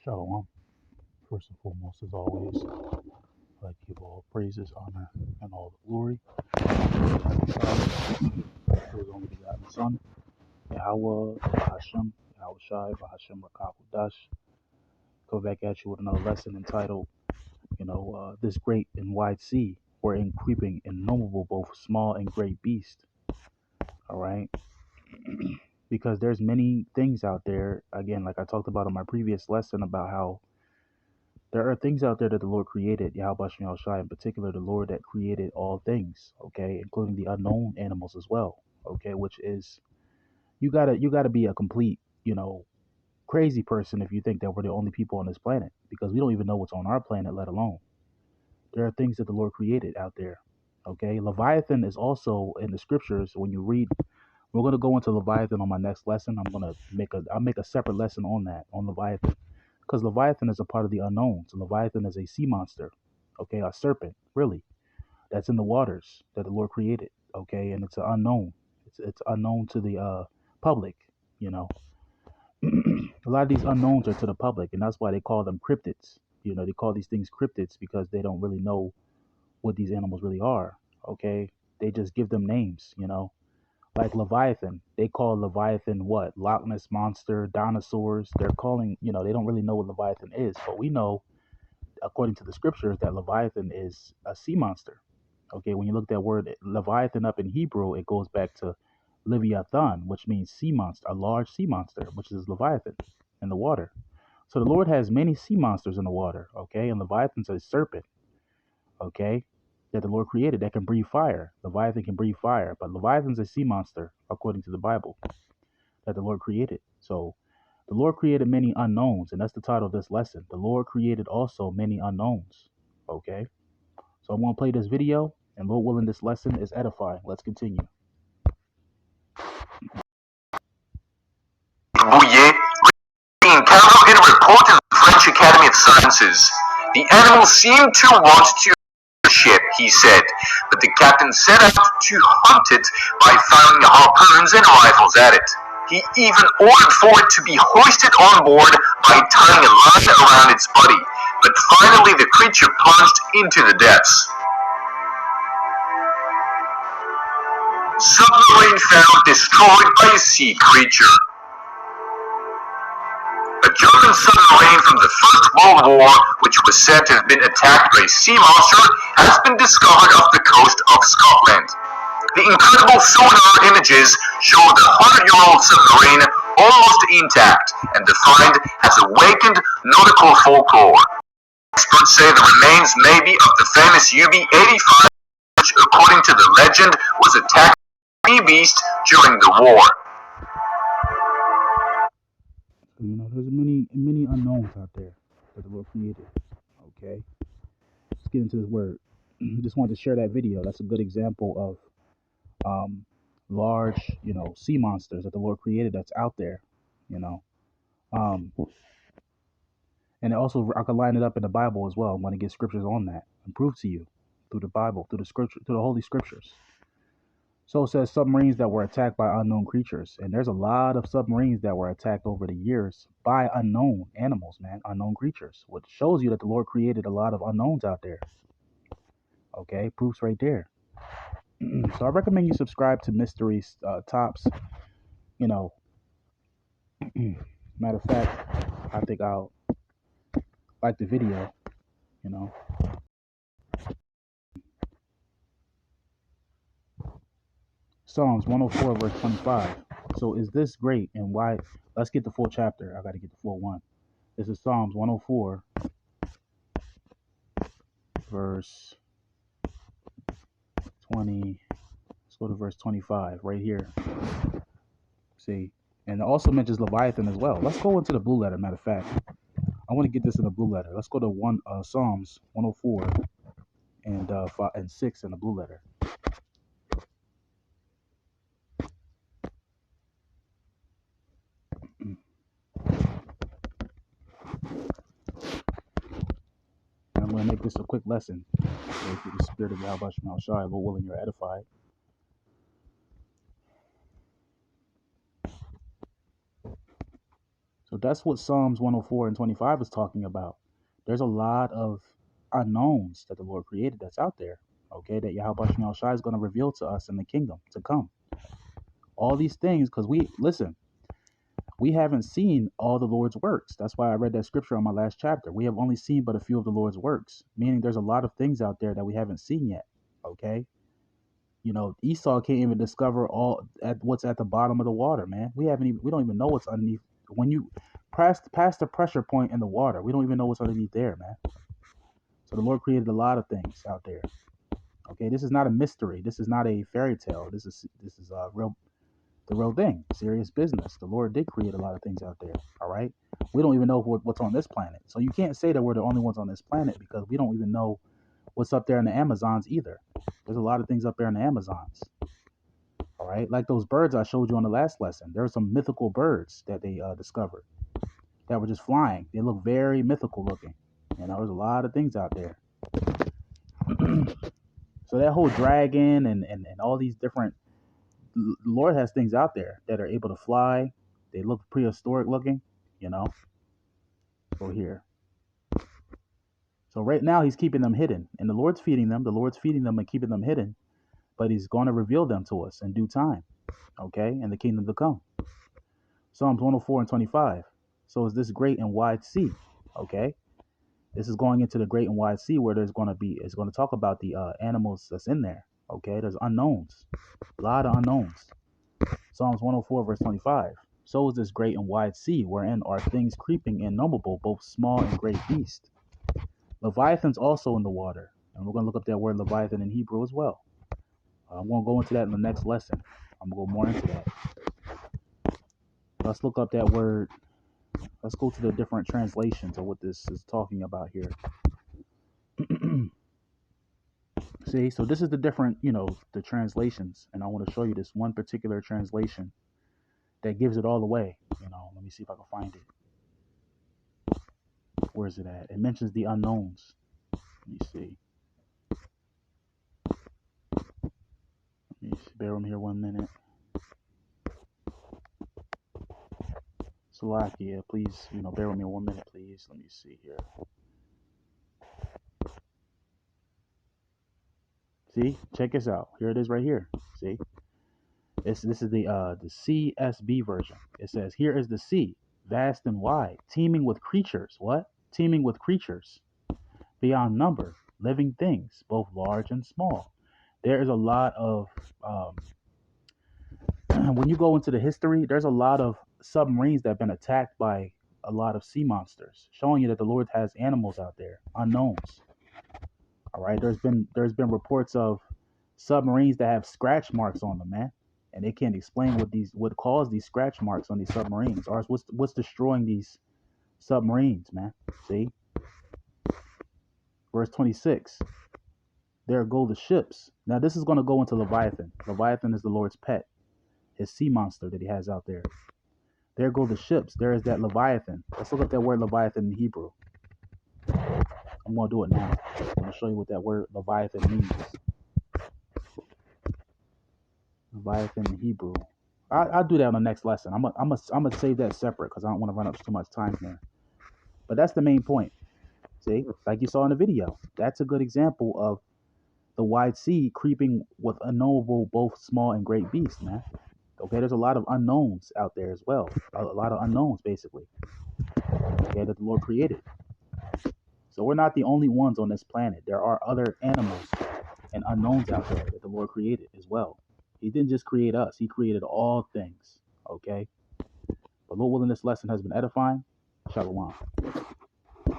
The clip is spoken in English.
Shalom. First and foremost, as always, I'd like to give all praises, honor, and all the glory to His only begotten Son, Yahawah, bahasham, yahawashi, bahasham, Rakakudash. Go back at you with another lesson entitled, this great and wide sea, wherein creeping innumerable both small and great beast. All right, because there's many things out there. Again, like I talked about in my previous lesson about how there are things out there that the Lord created, Yahweh Shai, in particular, the Lord that created all things, okay, including the unknown animals as well, okay, which is you gotta be a complete, crazy person if you think that we're the only people on this planet, because we don't even know what's on our planet, let alone. There are things that the Lord created out there. Okay. Leviathan is also in the scriptures. When you read, we're gonna go into Leviathan on my next lesson. I'll make a separate lesson on that, on Leviathan. Because Leviathan is a part of the unknown. So Leviathan is a sea monster, okay, a serpent, really, that's in the waters that the Lord created, okay, and it's an unknown. It's unknown to the public, you know. A lot of these unknowns are to the public, and that's why they call them cryptids. They call these things cryptids because they don't really know what these animals really are, okay. They just give them names, like Leviathan. They call Leviathan what? Loch Ness monster, dinosaurs. They're calling, they don't really know what Leviathan is, but we know, according to the scriptures, that Leviathan is a sea monster. Okay, when you look that word Leviathan up in Hebrew, it goes back to Leviathan, which means sea monster, a large sea monster, which is Leviathan in the water. So the Lord has many sea monsters in the water, okay, and Leviathan's a serpent, okay, that the Lord created that can breathe fire. Leviathan can breathe fire, but Leviathan's a sea monster, according to the Bible, that the Lord created. So the Lord created many unknowns, and that's the title of this lesson. The Lord created also many unknowns. Okay. So I'm going to play this video, and Lord willing, this lesson is edifying. Let's continue. Bouillet, encountered in a report in the French Academy of Sciences. The animal seemed to want to the ship, he said, but the captain set out to hunt it by firing harpoons and rifles at it. He even ordered for it to be hoisted on board by tying a line around its body, but finally the creature plunged into the depths. Submarine found destroyed by a sea creature. A German submarine from the First World War, which was said to have been attacked by a sea monster, has been discovered off the coast of Scotland. The incredible sonar images show the 100-year-old submarine almost intact, and the find has awakened nautical folklore. Experts say the remains may be of the famous UB-85, which, according to the legend, was attacked by a sea beast during the war. There's many unknowns out there that the Lord created. Okay. Let's get into this word. Just wanted to share that video. That's a good example of large, sea monsters that the Lord created that's out there, you know. Um, and also I could line it up in the Bible as well. I'm going to get scriptures on that and prove to you through the Bible, through the scripture, through the Holy Scriptures. So it says submarines that were attacked by unknown creatures. And there's a lot of submarines that were attacked over the years by unknown animals, man, unknown creatures, which shows you that the Lord created a lot of unknowns out there. Okay, proofs right there. So I recommend you subscribe to Mystery Tops. Matter of fact, I think I'll like the video, you know. Psalms 104, verse 25. So is this great and why? Let's get the full chapter. I got to get the full one. This is Psalms 104, verse 20. Let's go to verse 25 right here. See, and it also mentions Leviathan as well. Let's go into the blue letter. Matter of fact, I want to get this in the blue letter. Let's go to Psalms 104 and 5 and 6 in the blue letter. I'm going to make this a quick lesson. So through the spirit of Yahweh Shai, Lord willing, you're edified. So that's what Psalms 104 and 25 is talking about. There's a lot of unknowns that the Lord created that's out there, okay, that Yahawah is going to reveal to us in the kingdom to come. All these things, because we haven't seen all the Lord's works. That's why I read that scripture on my last chapter. We have only seen but a few of the Lord's works, meaning there's a lot of things out there that we haven't seen yet, okay? Esau can't even discover all at what's at the bottom of the water, man. We don't even know what's underneath. When you past the pressure point in the water, we don't even know what's underneath there, man. So the Lord created a lot of things out there. Okay, this is not a mystery. This is not a fairy tale. This is the real thing, serious business. The Lord did create a lot of things out there. All right, we don't even know what's on this planet. So you can't say that we're the only ones on this planet because we don't even know what's up there in the Amazons either. There's a lot of things up there in the Amazons. All right, like those birds I showed you on the last lesson. There are some mythical birds that they discovered that were just flying. They look very mythical looking. There's a lot of things out there. So that whole dragon and all these different, the Lord has things out there that are able to fly. They look prehistoric looking, Go here. So right now he's keeping them hidden, and the Lord's feeding them. The Lord's feeding them and keeping them hidden, but he's going to reveal them to us in due time, okay, in the kingdom to come. Psalms 104 and 25. So is this great and wide sea, okay? This is going into the great and wide sea where it's going to talk about the animals that's in there, okay? There's unknowns, a lot of unknowns. Psalms 104 verse 25. So is this great and wide sea wherein are things creeping innumerable, both small and great beasts. Leviathan's also in the water, and we're going to look up that word Leviathan in Hebrew as well. I'm going to go into that in the next lesson. I'm going to go more into that. Let's look up that word. Let's go to the different translations of what this is talking about here. See, so this is the different, the translations, and I want to show you this one particular translation that gives it all away. Let me see if I can find it. Where is it at? It mentions the unknowns. Let me see. Bear with me here 1 minute. Salakia, please, bear with me 1 minute, please. Let me see here. See, check this out. Here it is right here. See, this is the CSB version. It says, "Here is the sea, vast and wide, teeming with creatures." What? Teeming with creatures beyond number, living things, both large and small. There is a lot of when you go into the history, there's a lot of submarines that have been attacked by a lot of sea monsters, showing you that the Lord has animals out there, unknowns. All right, there's been reports of submarines that have scratch marks on them, man, and they can't explain what caused these scratch marks on these submarines, or what's destroying these submarines, man. See, verse 26. There go the ships. Now this is going to go into Leviathan. Leviathan is the Lord's pet, his sea monster that he has out there. There go the ships. There is that Leviathan. Let's look up that word Leviathan in Hebrew. I'm going to do it now. I'm going to show you what that word Leviathan means. Leviathan in Hebrew. I'll do that on the next lesson. I'm gonna save that separate because I don't want to run up too much time here. But that's the main point. See, like you saw in the video, that's a good example of the wide sea creeping with unknowable, both small and great beasts, man. Okay, there's a lot of unknowns out there as well. A lot of unknowns, basically. Okay, that the Lord created. So we're not the only ones on this planet. There are other animals and unknowns out there that the Lord created as well. He didn't just create us. He created all things. Okay? But Lord willing, this lesson has been edifying. Shalom.